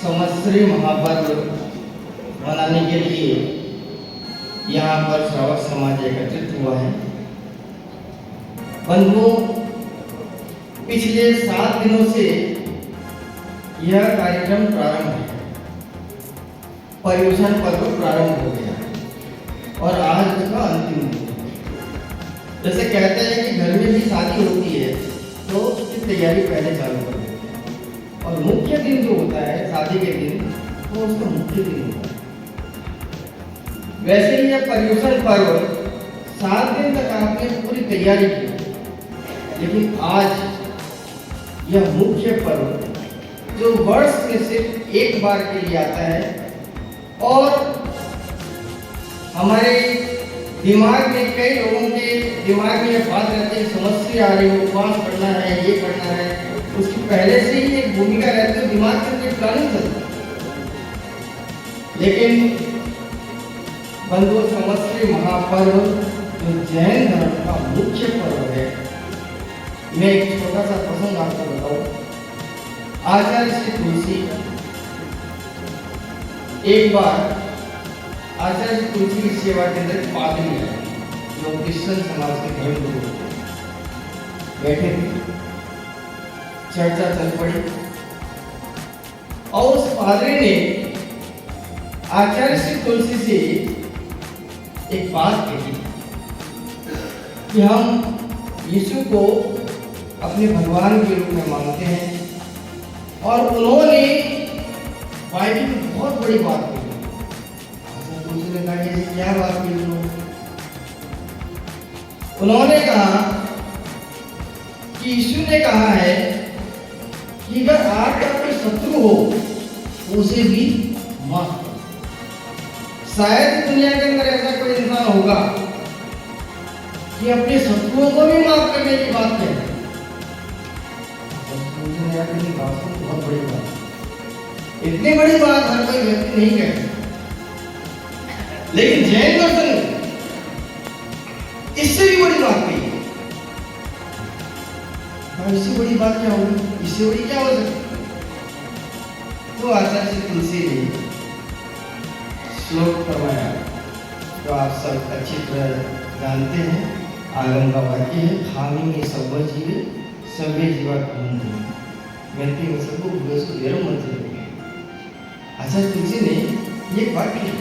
संवत्सरी महापर्व मनाने के लिए यहाँ पर श्रावक समाज एकत्रित हुआ है। बंधुओं, पिछले 7 दिनों से यह कार्यक्रम प्रारंभ है। पर्युषण पर्व प्रारंभ हो गया और आज उसका अंतिम दिन है। जैसे कहते हैं कि घर में भी शादी होती है तो उसकी तैयारी पहले चालू कर देते हैं, और मुख्य दिन जो होता है शादी के दिन, तो उसका मुख्य दिन होता है। वैसे ही यह पर्युषण पर्व 7 दिन तक आपने पूरी तैयारी की, लेकिन आज यह मुख्य पर्व जो वर्ष में सिर्फ एक बार के लिए आता है, और हमारे दिमाग में, कई लोगों के दिमाग में यह बात रहती है, समस्या आ रही है, उपवास करना है, ये करना है, उसकी पहले से ही एक भूमिका रहती है, दिमाग में कोई प्लानिंग चलती है। लेकिन बंधुओं, संवत्सरी महापर्व जो जैन धर्म का मुख्य पर्व है, मैं एक छोटा सा प्रसंग आपको बताऊं। आचार्य श्री तुलसी एक बार आचार्य श्री तुलसी की सेवा के अंदर पादरी आए, जो क्रिश्चियन समाज के धर्मगुरु बैठे थे। चर्चा चल पड़ी और उस पादरी ने आचार्य श्री तुलसी से एक बात कही कि हम यीशु को अपने भगवान के रूप में मानते हैं, और उन्होंने बाइबल में बहुत बड़ी बात कही। तुलसी ने कहा कि क्या बात की? उन्होंने कहा कि यीशु ने कहा है कि अगर आपका कोई शत्रु हो तो उसे भी माफ करो। शायद दुनिया के अंदर ऐसा कोई इंसान होगा कि अपने शत्रुओं को भी माफ करने की बात कहे। बहुत बड़ी बात, इतनी बड़ी बात हर कोई व्यक्ति नहीं कहता, लेकिन जैन दर्शन ने इससे भी बड़ी बात कही। इससे बड़ी बात क्या होगी? इससे बड़ी क्या हो सकती? तो आचार्य श्री तुलसी ने श्लोक फरमाया, तो आप सब अच्छी तरह जानते हैं, आगम का वाक्य है, खामी में सब जीवे सर्वे जीवा खामी व्यक्ति में सबको भूले सो वेरम मंत्र। आचार्य तुलसी ने ये बात की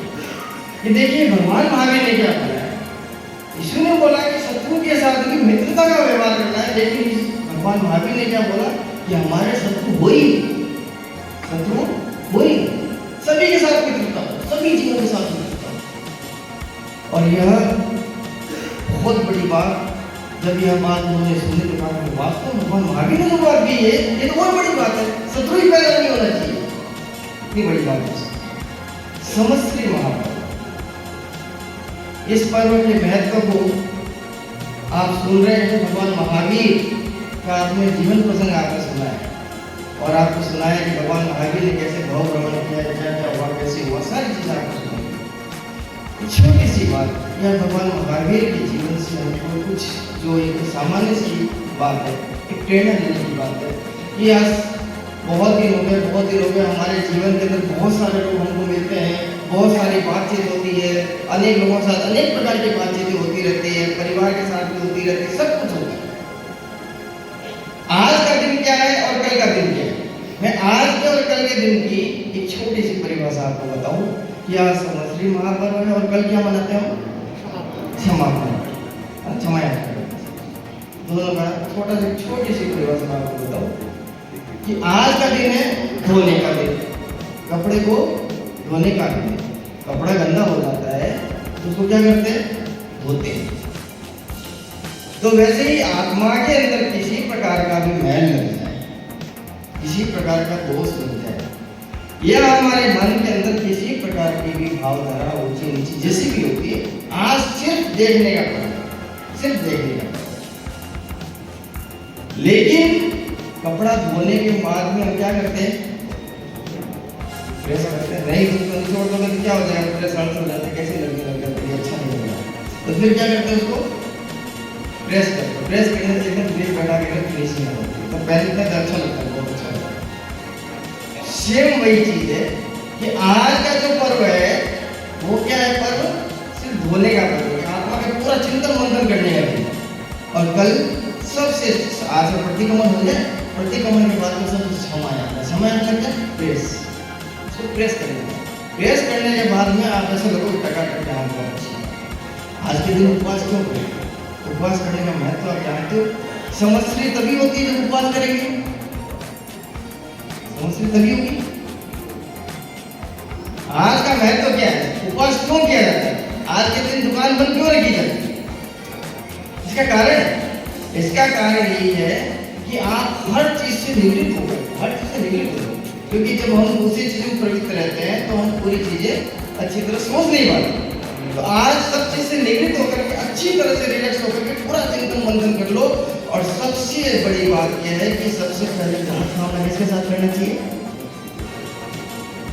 कि देखिए, भगवान महावीर ने क्या बोला है। यीशु ने बोला कि शत्रु के साथ भी मित्रता का व्यवहार करना है, लेकिन भगवान महावीर ने क्या बोला कि हमारे शत्रु हो ही, शत्रु हो ही, सभी के साथ मित्रता, सभी जीवों के साथ मित्रता। और यह बहुत बड़ी बात, जब यह बात उन्होंने सुनी तो कहा वास्तव में भगवान महावीर ने जो बात की है, ये तो बहुत बड़ी बात है, शत्रु ही पैदा नहीं होना चाहिए। इतनी बड़ी बात है। संवत्सरी महापर्व, इस पर्व के महत्व को आप सुन रहे हैं। भगवान महावीर का आपने जीवन प्रसंग आपने सुना है, और आपको सुनाया कि भगवान महावीर ने कैसे भव भ्रमण किया, क्या हुआ, कैसे हुआ, सारी चीजें आपको सुनाई। छोटी सी बात, यह भगवान महावीर के जीवन से हमको कुछ जो एक सामान्य सी बात है, एक प्रेरणा देने की बात है। कि आज बहुत दिन हो गए हमारे जीवन के अंदर बहुत सारे लोग हमको मिलते हैं, बहुत सारी बातचीत होती है, अनेक लोगों के साथ अनेक प्रकार की बातचीतें होती रहती है, परिवार के साथ भी होती रहती है, सब कुछ होता है। आज का दिन क्या है और कल का दिन क्या है? मैं आज के और कल के दिन की एक छोटी सी परिभाषा आपको बताऊं कि आज संवत्सरी महापर्व है और कल क्या मनाते हैं? क्षमा पर्व, क्षमा यात्रा। दोनों का छोटी सी परिभाषा आपको बताऊं कि आज का दिन है धोने का दिन, कपड़े को धोने का दिन। कपड़ा गंदा हो जाता है तो उसको क्या करते हैं? धोते हैं। तो वैसे ही आत्मा के अंदर किसी प्रकार का भी मैल लग जाए, किसी प्रकार का दोष लग जाए, या हमारे मन के अंदर किसी प्रकार की भी भावधारा ऊंची नीची जैसी भी होती है, आज सिर्फ देखने का काम, सिर्फ देखने का काम। लेकिन कपड़ा धोने के बाद में हम क्या करते हैं? प्रेस करते हैं। नहीं तो छोड़ दो तो क्या हो जाएगा? प्रेस हो जाता है, कैसे लगने लग जाता है, अच्छा नहीं लग रहा। तो फिर क्या करते हैं? उसको प्रेस करते हैं। प्रेस करने से एकदम प्लेट बैठा के फिनिशिंग होती है, तो पहले तक अच्छा लगता है, बहुत अच्छा लगता है। सेम वही चीज है कि आज का जो पर्व है वो क्या है? पर्व सिर्फ धोने का पर्व है, आत्मा का पूरा चिंतन मंथन करने का भी। और कल सबसे आज का प्रतिक्रमण हो जाए, प्रतिक्रमण के बाद में सबसे समय आता है। समय आता है प्रेस, उसको प्रेस करना। प्रेस करने के बाद में आप ऐसे लोगों को टकाटक डाल कर आज के दिन उपवास क्यों करें? उपवास करने का महत्व आप जानते हो? संवत्सरी तभी होती है जब उपवास करेंगे। संवत्सरी तभी होगी। आज का महत्व क्या है? उपवास क्यों किया जाता है? आज के दिन दुकान बंद क्यों रखी जाती है? इसका कारण यही है कि आप हर चीज से निवृत्त हो गए, हर चीज से निवृत्त हो गए। क्योंकि जब हम दूसरी चीजों में प्रवृत्त रहते हैं तो हम पूरी चीजें अच्छी तरह सोच नहीं पाते। तो आज सब चीज से निवृत्त होकर के अच्छी तरह से रिलैक्स होकर के पूरा चिंतन मंथन कर लो। और सबसे बड़ी बात यह है कि सबसे पहले काम किसके साथ करना चाहिए?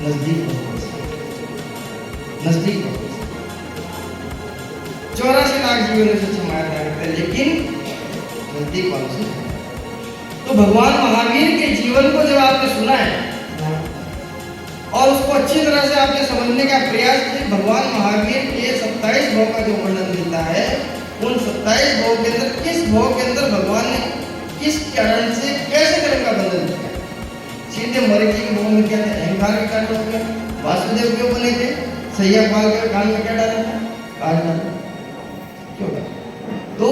नजदीक भगवान से, नजदीक भगवान से। 84 लाख जीवनों से क्षमा करते हैं, लेकिन नजदीक वालों से। तो भगवान महावीर के जीवन को जब आपने सुना है और उसको अच्छी तरह से आपने समझने का प्रयास किया, भगवान महावीर के 27 भाव का जो वर्णन मिलता है, उन 27 भाव के अंदर किस भाव के अंदर भगवान ने किस कारण से कैसे कर्म का बंधन किया? सीधे मरीजी के भाव में क्या था? अहंकार के कारण हो गया। वासुदेव क्यों बने थे? सैया पाल के कान में क्या डाला था? काट डाला। क्यों डाला? तो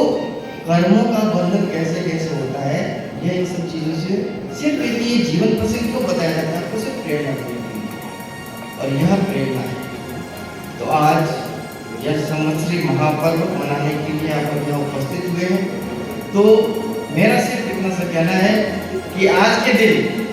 कर्मों का बंधन कैसे कैसे होता है, यह इन सब चीजों से सिर्फ ये जीवन प्रसिद्ध क्यों बताया जाता है? आपको सिर्फ प्रेरणा देने के लिए, और यह प्रेरणा है। तो आज यह संवत्सरी महापर्व मनाने के लिए आप यहाँ उपस्थित हुए हैं। तो मेरा सिर्फ इतना सा कहना है कि आज के दिन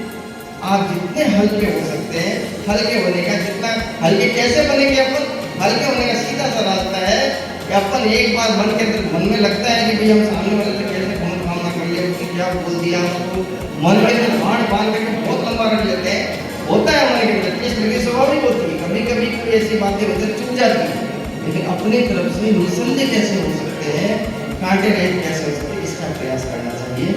आप जितने हल्के हो सकते हैं, हल्के होने का जितना हल्के कैसे बनेंगे अपन? हल्के होने का सीधा सा रास्ता है कि अपन एक बार मन के अंदर मन में लगता है कि भाई हम सामने वाले से कैसे कामना कर लिया, उसने क्या बोल दिया, उसको मन के अंदर गांठ बांध करके बहुत लंबा रख लेते हैं। होता है मन के अंदर, इस लगी स्वाभाविक होती है। कभी कभी कोई ऐसी बातें होती है चुप जाती है, लेकिन अपनी तरफ से निसंदेह कैसे हो सकते हैं, कांटे रहित कैसे हो सकते हैं, इसका प्रयास करना चाहिए।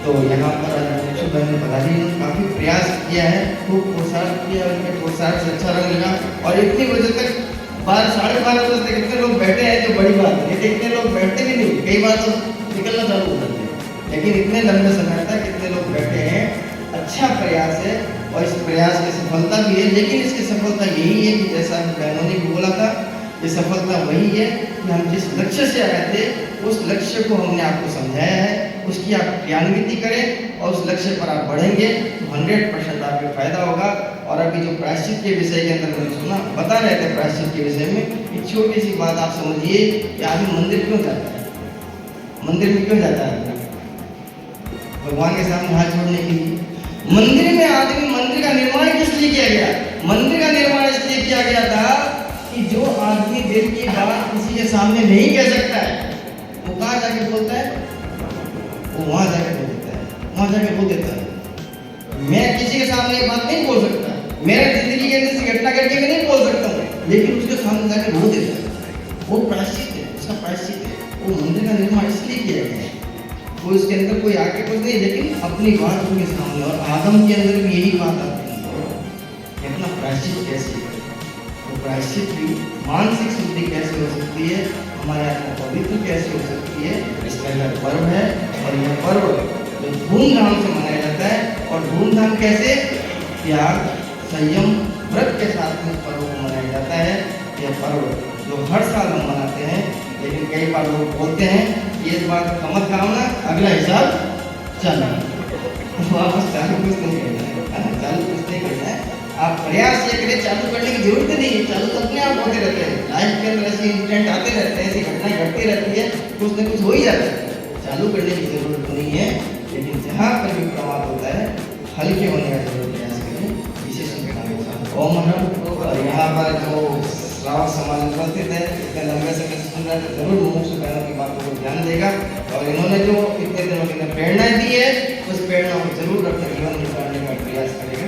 तो यहाँ पर आज बहन पधारी ने काफी प्रयास किया है, खूब प्रोत्साहन किया, उनके प्रोत्साहन से अच्छा रंग लगा। और इतनी बजे तक 12-12:30 बजे तक इतने लोग बैठे हैं, जो बड़ी बात है। इतने लोग बैठते भी नहीं, कई बार तो निकलना चालू हो जाते हैं, लेकिन इतने लंबे समय तक इतने लोग बैठे हैं, अच्छा प्रयास है। और इस प्रयास की सफलता भी है, लेकिन इसकी सफलता यही है कि जैसा बहनों ने भी बोला था, ये सफलता वही है कि हम जिस लक्ष्य से आए थे उस लक्ष्य को हमने आपको समझाया है, उसकी आप क्रियान्विति करें और उस लक्ष्य पर आप बढ़ेंगे तो 100% आपको फायदा होगा। और अभी जो प्रायश्चित के विषय के अंदर मैंने सुना, बता रहे थे प्रायश्चित के विषय में, एक छोटी सी बात आप समझिए कि आदमी मंदिर क्यों जाता है? मंदिर में क्यों जाता है? भगवान के सामने हाथ जोड़ने के लिए। मंदिर में आदमी, मंदिर का निर्माण किस लिए किया गया? मंदिर का निर्माण इसलिए किया गया था कि जो आदमी दिल की बात किसी के सामने नहीं कह सकता है, वो कहाँ जाके बोलता है? वो वहां जाके बोल देता है, वहां जाके बोल देता है। मैं किसी के सामने ये बात नहीं बोल सकता, मेरे जिंदगी के अंदर से घटना करके मैं नहीं बोल सकता हूँ, लेकिन उसके सामने जाके बोल देता है। वो प्रायश्चित है, उसका प्रायश्चित है। वो मंदिर का निर्माण इसलिए किया गया है, वो इसके अंदर कोई आके कुछ नहीं, लेकिन अपनी बात उनके सामने। और आदम के अंदर भी यही बात आती है, अपना प्रायश्चित कैसे है? तो प्रायश्चित भी मानसिक शुद्धि कैसे हो सकती है, हमारे आत्मा पवित्र कैसे हो सकती है, इसका यह पर्व है। और यह पर्व जो धूमधाम से मनाया जाता है, और धूमधाम कैसे? त्याग, संयम, व्रत के साथ में पर्व को मनाया जाता है। यह पर्व जो हर साल हम मनाते हैं, लेकिन कई बार लोग बोलते हैं ये बात मत कामना, अगला हिसाब चलना, वापस चालू कुछ नहीं करना है, चालू कुछ नहीं करना है। आप प्रयास ये करें, चालू करने की जरूरत नहीं है, चालू तो अपने आप होते रहते हैं। लाइफ के अंदर ऐसे इंसिडेंट आते रहते हैं, ऐसी घटनाएं घटती रहती है, कुछ न कुछ हो ही जाता है। चालू करने की जरूरत नहीं है, लेकिन जहाँ पर भी प्रमाद होता है हल्के होने का जरूर प्रयास करें, विशेष ओम नमः। और यहाँ पर जो श्रावक समाज उपस्थित है, इतने लंबे समय से सुन रहे थे, जरूर मुमुक्ष बहनों की बातों को ध्यान देगा। और इन्होंने जो इतने दिनों की प्रेरणाएं दी है, उस प्रेरणा को जरूर अपने जीवन में उतारने का प्रयास करेगा।